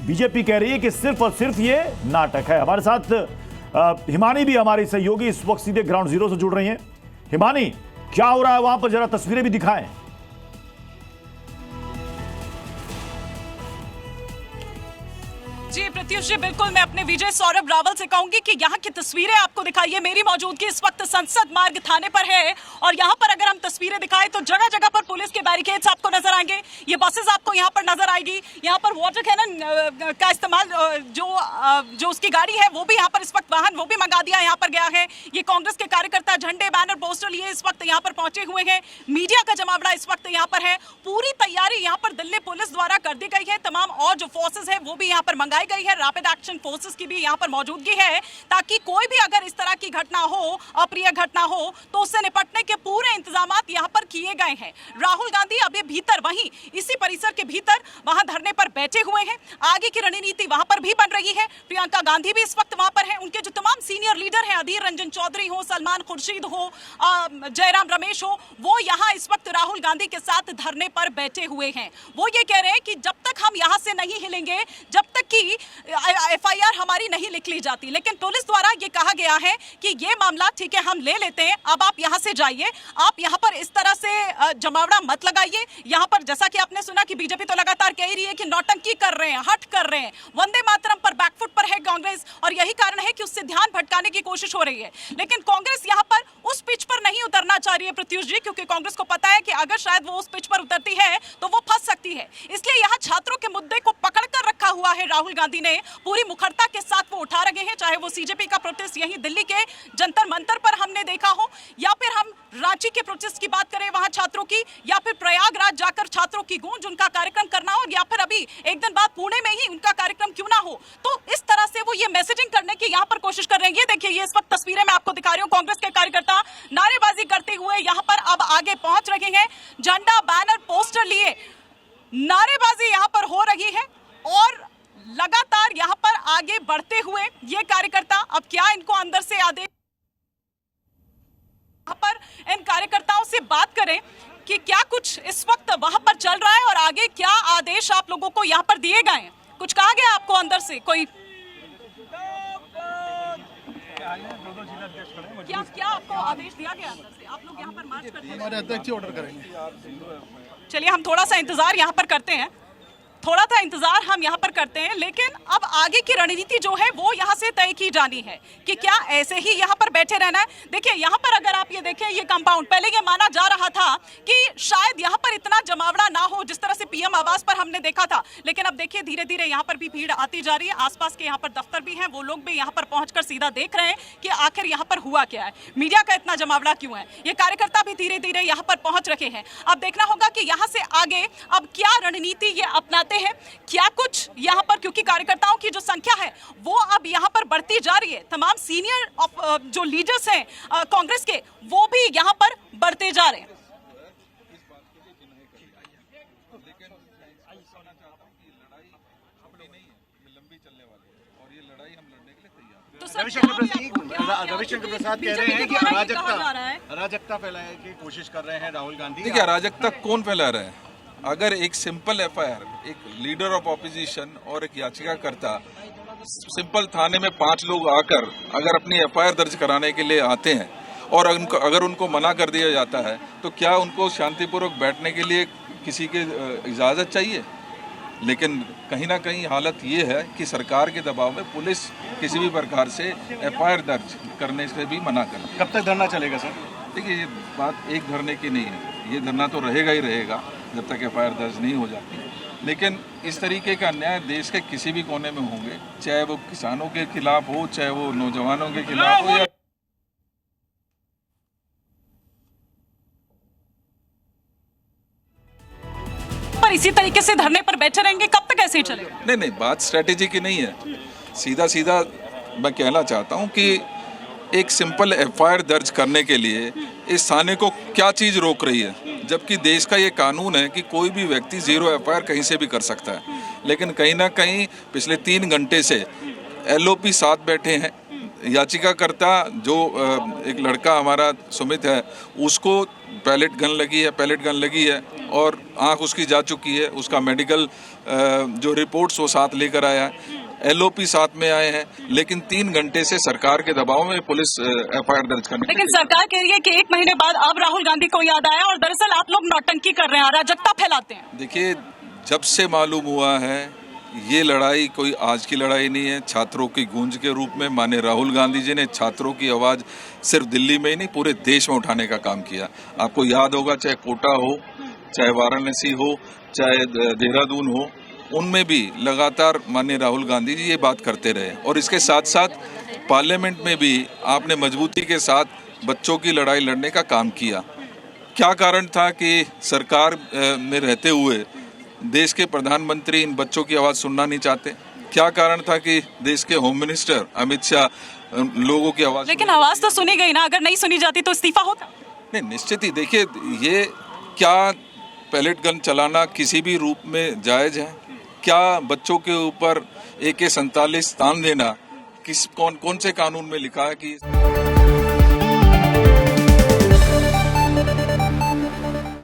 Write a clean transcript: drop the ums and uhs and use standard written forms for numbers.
BJP कह रही है कि सिर्फ और सिर्फ ये नाटक है। हमारे साथ हिमानी भी हमारी सहयोगी इस वक्त सीधे ग्राउंड जीरो से जुड़ रही हैं। हिमानी, क्या हो रहा है वहां पर, जरा तस्वीरें भी दिखाएं। जी प्रत्युष जी, बिल्कुल मैं अपने विजय सौरभ रावल से कहूंगी कि यहाँ की तस्वीरें आपको दिखाइए। मेरी मौजूदगी इस वक्त संसद मार्ग थाने पर है और यहाँ पर अगर हम तस्वीरें दिखाएं तो जगह जगह पर पुलिस के बैरिकेड्स आपको नजर आएंगे। ये बसेस आपको यहाँ पर नजर आएगी। यहाँ पर वाटर कैनन का इस्तेमाल जो उसकी गाड़ी है वो भी यहाँ पर इस वक्त वाहन वो भी मंगा दिया यहाँ पर गया है। ये कांग्रेस के कार्यकर्ता झंडे बैनर पोस्टर लिए इस वक्त यहाँ पर पहुंचे हुए हैं। मीडिया का जमावड़ा इस वक्त यहाँ पर है। पूरी तैयारी यहाँ पर दिल्ली पुलिस द्वारा कर दी गई है। तमाम और जो फोर्सेज है वो भी यहाँ पर मंगाई गई है। रैपिड एक्शन फोर्सेस की भी यहाँ पर मौजूदगी है ताकि कोई भी अगर इस तरह की घटना हो, अप्रिय घटना हो, तो उससे निपटने के पूरे इंतजाम यहाँ पर किए गए हैं। राहुल गांधी अभी भीतर वहीं इसी परिसर के भीतर वहां धरने पर बैठे हुए हैं। आगे की रणनीति वहां पर भी बन रही है। प्रियंका गांधी भी इस वक्त वहां पर है। उनके जो तमाम सीनियर लीडर हैं, अधीर रंजन चौधरी हो, सलमान खुर्शीद हो, जयराम रमेश हो, वो यहाँ इस वक्त राहुल गांधी के साथ धरने पर बैठे हुए हैं। वो ये कह रहे हैं कि जब तक हम यहाँ से नहीं हिलेंगे, जब तक कि एफआईआर हमारी नहीं लिख ली जाती। लेकिन पुलिस द्वारा ये कहा गया है कि ये मामला ठीक है, हम ले लेते हैं, अब आप यहाँ से जाइए, आप यहाँ पर इस तरह से जमावड़ा मत लगाइए। यहाँ पर जैसा कि आपने सुना कि बीजेपी तो लगातार कह रही है कि नौटंकी कर रहे हैं, हट कर रहे हैं, वंदे मातरम पर बैकफुट पर है कांग्रेस और यही कारण है कि उससे ध्यान भटकाने की कोशिश हो रही है। लेकिन कांग्रेस यहाँ पर उस पिच पर नहीं उतरना चाह रही है प्रत्युष जी, क्योंकि कांग्रेस को पता है कि अगर शायद वो उस पिच पर उतरती है तो वो फंस सकती है। इसलिए यहाँ छात्रों के मुद्दे को पकड़ कर रखा हुआ है राहुल गांधी ने, पूरी मुखरता के साथ वो उठा रहे हैं। चाहे वो सीजेपी का प्रोटेस्ट यहीं दिल्ली के जंतर मंतर पर हमने देखा हो, या फिर हम रांची के प्रोटेस्ट की बात करें वहां छात्रों की, या फिर प्रयागराज जाकर छात्रों की गूंज उनका कार्यक्रम करना हो, या फिर अभी एक दिन बाद पुणे में ही उनका कार्यक्रम क्यों ना हो। तो इस तरह से वो ये मैसेजिंग करने की यहाँ पर कोशिश कर रहे हैं। ये देखिए, ये इस वक्त तस्वीरें मैं आपको दिखा रही हूँ। कांग्रेस के कार्यकर्ता नारेबाजी करते हुए यहाँ पर अब आगे पहुंच रहे हैं। झंडा बैनर पोस्टर लिए नारेबाजी यहाँ पर हो रही है और लगातार यहाँ पर आगे बढ़ते हुए ये कार्यकर्ता, अब क्या इनको अंदर से आदेश, यहाँ पर इन कार्यकर्ताओं से बात करें कि क्या कुछ इस वक्त वहां पर चल रहा है और आगे क्या आदेश आप लोगों को यहाँ पर दिए गए हैं। कुछ कहा गया आपको अंदर से, कोई क्या आपको आदेश दिया गया अंदर से? आप लोग यहाँ पर मार्च करते हैं, हमारे अध्यक्ष ऑर्डर करेंगे। चलिए हम थोड़ा सा इंतजार यहाँ पर करते हैं, थोड़ा सा इंतजार हम यहाँ पर करते हैं। लेकिन अब आगे की रणनीति जो है वो यहाँ से तय की जानी है कि क्या ऐसे ही यहाँ पर बैठे रहना है। देखिए यहाँ पर अगर आप ये देखें, ये कंपाउंड, पहले ये माना जा रहा था कि शायद यहाँ पर इतना जमावड़ा ना हो जिस तरह से पीएम आवास पर हमने देखा था। लेकिन अब देखिए धीरे धीरे यहाँ पर भी भीड़ आती जा रही है। आसपास के यहाँ पर दफ्तर भी हैं, वो लोग भी यहाँ पर पहुंचकर सीधा देख रहे हैं कि आखिर यहाँ पर हुआ क्या है, मीडिया का इतना जमावड़ा क्यों है। ये कार्यकर्ता भी धीरे धीरे यहाँ पर पहुंच रखे हैं। अब देखना होगा कि यहाँ से आगे अब क्या रणनीति ये अपनाते हैं, क्या कुछ यहाँ पर, क्योंकि कार्यकर्ताओं की जो संख्या है वो अब यहाँ पर बढ़ती जा रही है। तमाम सीनियर जो लीडर्स हैं कांग्रेस के, वो भी यहाँ पर बढ़ते जा रहे हैं। रविशंकर प्रसाद कह रहे हैं कि अराजकता फैलाने की कोशिश कर रहे हैं राहुल गांधी। देखिए, अराजकता कौन फैला रहा है? अगर एक सिंपल एफआईआर, एक लीडर ऑफ ऑपोजिशन और एक याचिकाकर्ता सिंपल थाने में 5 लोग आकर अगर अपनी एफआईआर दर्ज कराने के लिए आते हैं और अगर उनको मना कर दिया जाता है, तो क्या उनको शांतिपूर्वक बैठने के लिए किसी की इजाज़त चाहिए? लेकिन कहीं ना कहीं हालत ये है कि सरकार के दबाव में पुलिस किसी भी प्रकार से एफआईआर दर्ज करने से भी मना कर। कब तक धरना चलेगा सर? देखिए, ये बात एक धरने की नहीं है, ये धरना तो रहेगा ही रहेगा जब तक एफआईआर दर्ज नहीं हो जाती। लेकिन इस तरीके का अन्याय देश के किसी भी कोने में होंगे, चाहे वो किसानों के खिलाफ हो, चाहे वो नौजवानों के खिलाफ हो, या पर इसी तरीके से धरने पर बैठे रहेंगे, कब तक ऐसे ही चलेगा? नहीं, बात स्ट्रेटेजी की नहीं है। सीधा सीधा मैं कहना चाहता हूँ कि एक सिंपल एफआईआर दर्ज करने के लिए इस थाने को क्या चीज़ रोक रही है, जबकि देश का ये कानून है कि कोई भी व्यक्ति 0 एफआईआर कहीं से भी कर सकता है। लेकिन कहीं ना कहीं पिछले 3 घंटे से एलओपी साथ बैठे हैं। याचिकाकर्ता जो एक लड़का हमारा सुमित है, उसको पैलेट गन लगी है और आंख उसकी जा चुकी है, उसका मेडिकल जो रिपोर्ट्स वो साथ लेकर आया है, एलओपी साथ में आए हैं, लेकिन 3 घंटे से सरकार के दबाव में पुलिस एफआईआर दर्ज करने। लेकिन सरकार कह रही है कि 1 महीने बाद अब राहुल गांधी को याद आया और दरअसल आप लोग नौटंकी कर रहे हैं, अराजकता फैलाते हैं। देखिए, जब से मालूम हुआ है ये लड़ाई कोई आज की लड़ाई नहीं है। छात्रों की गूंज के रूप में माननीय राहुल गांधी जी ने छात्रों की आवाज सिर्फ दिल्ली में ही नहीं पूरे देश में उठाने का काम किया। आपको याद होगा, चाहे कोटा हो, चाहे वाराणसी हो, चाहे देहरादून हो, उनमें भी लगातार माननीय राहुल गांधी जी ये बात करते रहे। और इसके साथ साथ पार्लियामेंट में भी आपने मजबूती के साथ बच्चों की लड़ाई लड़ने का काम किया। क्या कारण था कि सरकार में रहते हुए देश के प्रधानमंत्री इन बच्चों की आवाज सुनना नहीं चाहते? क्या कारण था कि देश के होम मिनिस्टर अमित शाह लोगों की आवाज? लेकिन आवाज तो सुनी गई ना, अगर नहीं सुनी जाती तो इस्तीफा होता। नहीं, निश्चित ही। देखिए, ये क्या पैलेट गन चलाना किसी भी रूप में जायज है? क्या बच्चों के ऊपर AK-47 तान देना कौन से कानून में लिखा है कि